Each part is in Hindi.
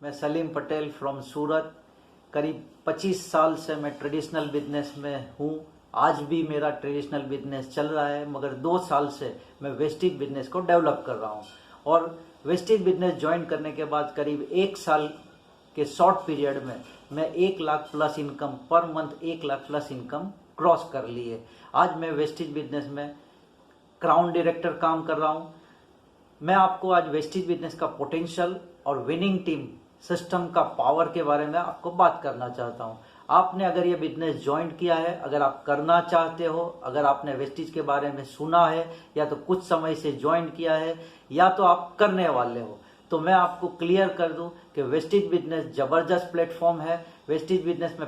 मैं सलीम पटेल फ्रॉम सूरत। करीब 25 साल से मैं ट्रेडिशनल बिजनेस में हूँ। आज भी मेरा ट्रेडिशनल बिजनेस चल रहा है, मगर 2 साल से मैं वेस्टेज बिजनेस को डेवलप कर रहा हूँ। और वेस्टेज बिजनेस ज्वाइन करने के बाद करीब 1 साल के शॉर्ट पीरियड में मैं 1 lakh plus income per month 1 lakh plus income cross कर ली है। आज मैं वेस्टेज बिजनेस में क्राउन डायरेक्टर काम कर रहा हूँ। मैं आपको आज वेस्टेज बिजनेस का पोटेंशियल और विनिंग टीम सिस्टम का पावर के बारे में आपको बात करना चाहता हूँ। आपने अगर ये बिजनेस ज्वाइन किया है, अगर आप करना चाहते हो, अगर आपने वेस्टेज के बारे में सुना है या तो कुछ समय से ज्वाइन किया है या तो आप करने वाले हो, तो मैं आपको क्लियर कर दूं कि वेस्टेज बिजनेस जबरदस्त प्लेटफॉर्म है। वेस्टेज बिजनेस में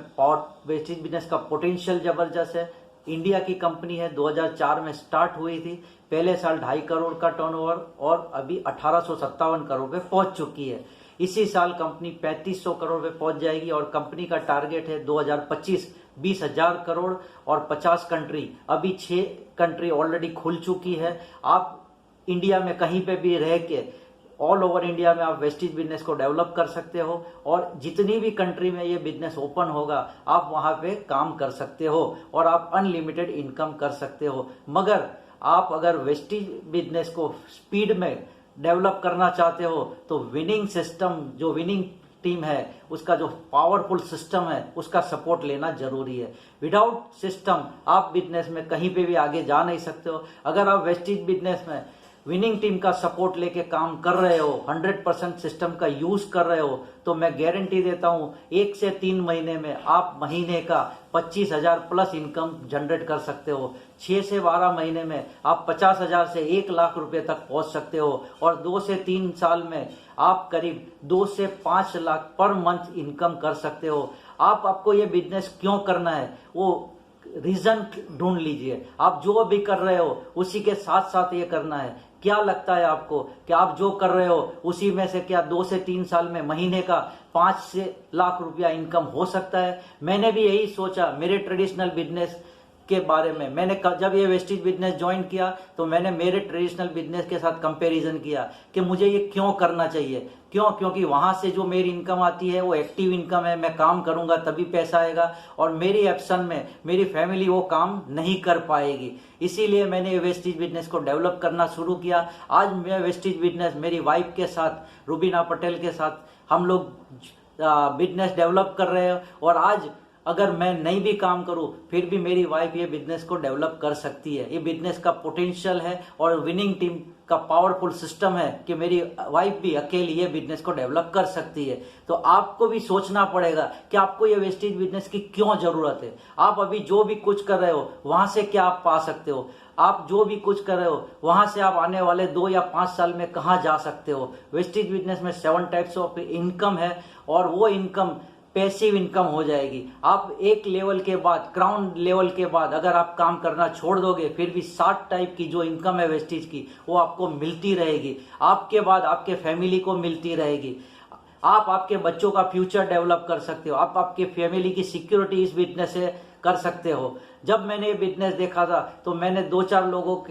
वेस्टेज बिजनेस का पोटेंशियल जबरदस्त है। इंडिया की कंपनी है, 2004 में स्टार्ट हुई थी। पहले साल 2.5 करोड़ का टर्नओवर और अभी 1857 करोड़ पे पहुंच चुकी है। इसी साल कंपनी 3500 करोड़ पे पहुंच जाएगी और कंपनी का टारगेट है 2025 20,000 करोड़ और 50 कंट्री। अभी 6 कंट्री ऑलरेडी खुल चुकी है। आप इंडिया में कहीं पे भी रह के ऑल ओवर इंडिया में आप वेस्टेज बिजनेस को डेवलप कर सकते हो और जितनी भी कंट्री में ये बिजनेस ओपन होगा आप वहां पे काम कर सकते हो और आप अनलिमिटेड इनकम कर सकते हो। मगर आप अगर वेस्टेज बिजनेस को स्पीड में डेवलप करना चाहते हो तो विनिंग सिस्टम, जो विनिंग टीम है, उसका जो पावरफुल सिस्टम है, उसका सपोर्ट लेना जरूरी है। विदाउट सिस्टम आप बिजनेस में कहीं पे भी आगे जा नहीं सकते हो। अगर आप वेस्टेज बिजनेस में विनिंग टीम का सपोर्ट लेके काम कर रहे हो, 100% सिस्टम का यूज कर रहे हो, तो मैं गारंटी देता हूं 1 से 3 महीने में आप महीने का 25,000 प्लस इनकम जनरेट कर सकते हो। 6 से 12 महीने में आप 50,000 से 1 लाख रुपए तक पहुंच सकते हो और 2 से 3 साल में आप करीब 2 से 5 लाख पर मंथ इनकम कर सकते हो। आपको ये बिजनेस क्यों करना है वो रीजन ढूंढ लीजिए। आप जो भी कर रहे हो उसी के साथ साथ ये करना है। क्या लगता है आपको कि आप जो कर रहे हो उसी में से क्या 2 से 3 साल में महीने का 5 से लाख रुपया इनकम हो सकता है? मैंने भी यही सोचा मेरे ट्रेडिशनल बिजनेस के बारे में। मैंने जब ये वेस्टेज बिजनेस ज्वाइन किया तो मैंने मेरे ट्रेडिशनल बिजनेस के साथ कंपैरिजन किया कि मुझे ये क्यों करना चाहिए। क्योंकि वहां से जो मेरी इनकम आती है वो एक्टिव इनकम है। मैं काम करूंगा तभी पैसा आएगा और मेरी एब्सेंस में मेरी फैमिली वो काम नहीं कर पाएगी। इसीलिए मैंने वेस्टेज बिजनेस को डेवलप करना शुरू किया। आज मैं वेस्टेज बिजनेस मेरी वाइफ के साथ, रुबीना पटेल के साथ हम लोग बिजनेस डेवलप कर रहे हैं और आज अगर मैं नहीं भी काम करूं फिर भी मेरी वाइफ ये बिजनेस को डेवलप कर सकती है। ये बिजनेस का पोटेंशियल है और विनिंग टीम का पावरफुल सिस्टम है कि मेरी वाइफ भी अकेली ये बिजनेस को डेवलप कर सकती है। तो आपको भी सोचना पड़ेगा कि आपको ये वेस्टेज बिजनेस की क्यों जरूरत है। आप अभी जो भी कुछ कर रहे हो वहां से क्या आप पा सकते हो, आप जो भी कुछ कर रहे हो वहां से आप आने वाले 2 या 5 साल में कहां जा सकते हो। वेस्टेज बिजनेस में 7 टाइप्स ऑफ इनकम है और वो इनकम पैसिव इनकम हो जाएगी। आप एक लेवल के बाद, क्राउन लेवल के बाद अगर आप काम करना छोड़ दोगे फिर भी 60 टाइप की जो इनकम है वेस्टेज की वो आपको मिलती रहेगी। आपके बाद आपके फैमिली को मिलती रहेगी। आप आपके बच्चों का फ्यूचर डेवलप कर सकते हो। आप आपके फैमिली की सिक्योरिटी इस बिजनेस से कर सकते हो। जब मैंने ये बिजनेस देखा था तो मैंने 2-4 लोगों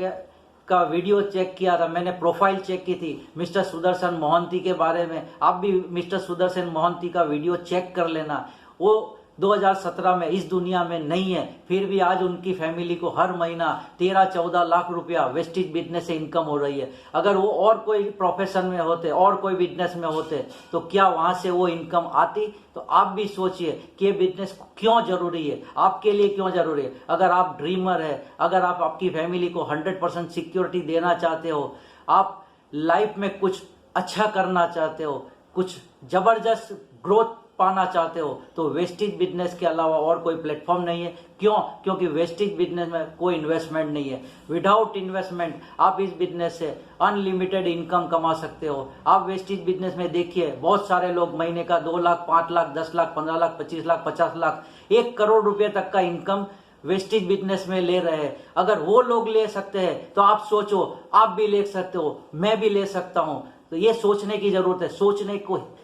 का वीडियो चेक किया था, मैंने प्रोफाइल चेक की थी मिस्टर सुदर्शन मोहंती के बारे में। आप भी मिस्टर सुदर्शन मोहंती का वीडियो चेक कर लेना। वो 2017 में इस दुनिया में नहीं है, फिर भी आज उनकी फैमिली को हर महीना 13-14 लाख रुपया वेस्टेज बिजनेस से इनकम हो रही है। अगर वो और कोई प्रोफेशन में होते और कोई बिजनेस में होते तो क्या वहां से वो इनकम आती? तो आप भी सोचिए कि ये बिजनेस क्यों जरूरी है, आपके लिए क्यों जरूरी है। अगर आप ड्रीमर है, अगर आप आपकी फैमिली को 100% सिक्योरिटी देना चाहते हो, आप लाइफ में कुछ अच्छा करना चाहते हो, कुछ जबरदस्त ग्रोथ पाना चाहते हो, तो वेस्टेज बिजनेस के अलावा और कोई प्लेटफॉर्म नहीं है। क्योंकि वेस्टेज बिजनेस में कोई इन्वेस्टमेंट नहीं है। विदाउट इन्वेस्टमेंट आप इस बिजनेस से अनलिमिटेड इनकम कमा सकते हो। आप वेस्टेज बिजनेस में देखिए बहुत सारे लोग महीने का 2 लाख, 5 लाख, 10 लाख, 15 लाख, 25 लाख, 50 लाख, 1 करोड़ रुपए तक का इनकम वेस्टेज बिजनेस में ले रहे हैं। अगर वो लोग ले सकते हैं तो आप सोचो, आप भी ले सकते हो, मैं भी ले सकता हूं। तो ये सोचने की जरूरत है,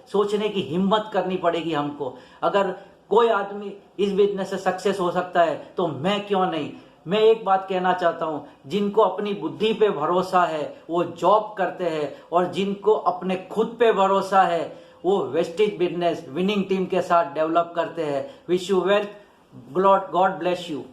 सोचने की हिम्मत करनी पड़ेगी हमको। अगर कोई आदमी इस बिजनेस से सक्सेस हो सकता है तो मैं क्यों नहीं। मैं एक बात कहना चाहता हूं, जिनको अपनी बुद्धि पे भरोसा है वो जॉब करते हैं और जिनको अपने खुद पे भरोसा है वो वेस्टेज बिजनेस विनिंग टीम के साथ डेवलप करते हैं। Wish you wealth, God bless you.